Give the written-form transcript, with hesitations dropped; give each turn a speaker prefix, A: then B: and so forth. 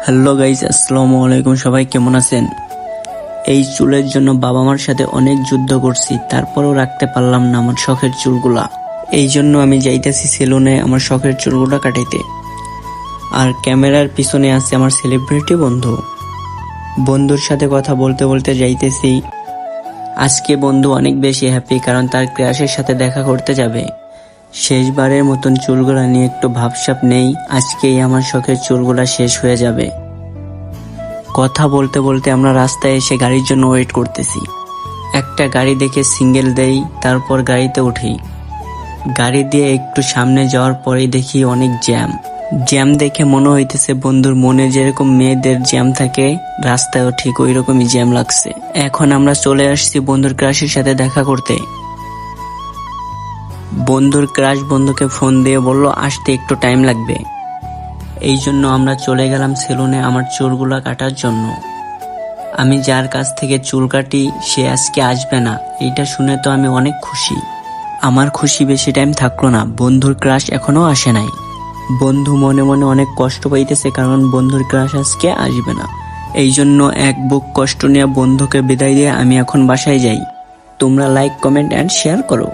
A: Hello guys, আসসালামু আলাইকুম। সবাই কেমন আছেন? এই চুলের জন্য বাবা মার সাথে অনেক যুদ্ধ করছি, তারপরেও রাখতে পারলাম না আমার শখের চুলগুলা। এই জন্য আমি যাইতেছি সেলুনে আমার শখের চুলগুলা কাটাইতে। আর ক্যামেরার পিছনে আছে আমার সেলিব্রিটি বন্ধু। বন্ধুর সাথে কথা বলতে বলতে যাইতেছি। আজকে বন্ধু অনেক বেশি হ্যাপি, কারণ তার ক্রাশের সাথে দেখা করতে যাবে। শেষবারের মতন চুলগুলা নিয়ে একটু ভাবসাব নেই, আজকেই আমার শখের চুলগুলা শেষ হয়ে যাবে। কথা বলতে বলতে আমরা রাস্তায় এসে গাড়ির জন্য ওয়েট করতেছি। একটা গাড়ি দেখে সিঙ্গেল দেই, তারপর গাড়িতে উঠি। গাড়ি দিয়ে একটু সামনে যাওয়ার পরেই দেখি অনেক জ্যাম দেখে মনে হইতেছে বন্ধুর মনে যেরকম মেয়েদের জ্যাম থাকে, রাস্তায়ও ঠিক ওই রকমই জ্যাম লাগছে। এখন আমরা চলে আসছি বন্ধুর ক্রাশের সাথে দেখা করতে। বন্ধুর ক্রাশ বন্ধুকে ফোন দিয়ে বলল আসতে একটু টাইম লাগবে। এই জন্য আমরা চলে গেলাম সেলুনে আমার চুলগুলা কাটার জন্য। আমি যার কাছ থেকে চুল কাটি সে আজকে আসবে না, এইটা শুনে তো আমি অনেক খুশি। আমার খুশি বেশি টাইম থাকলো না, বন্ধুর ক্রাশ এখনো আসে নাই। বন্ধু মনে মনে অনেক কষ্ট পাইতেছে, কারণ বন্ধুর ক্রাশ আজকে আসবে না। এই জন্য এক বুক কষ্ট নিয়ে বন্ধুকে বিদায় দিয়ে আমি এখন বাসায় যাই। তোমরা লাইক, কমেন্ট অ্যান্ড শেয়ার করো।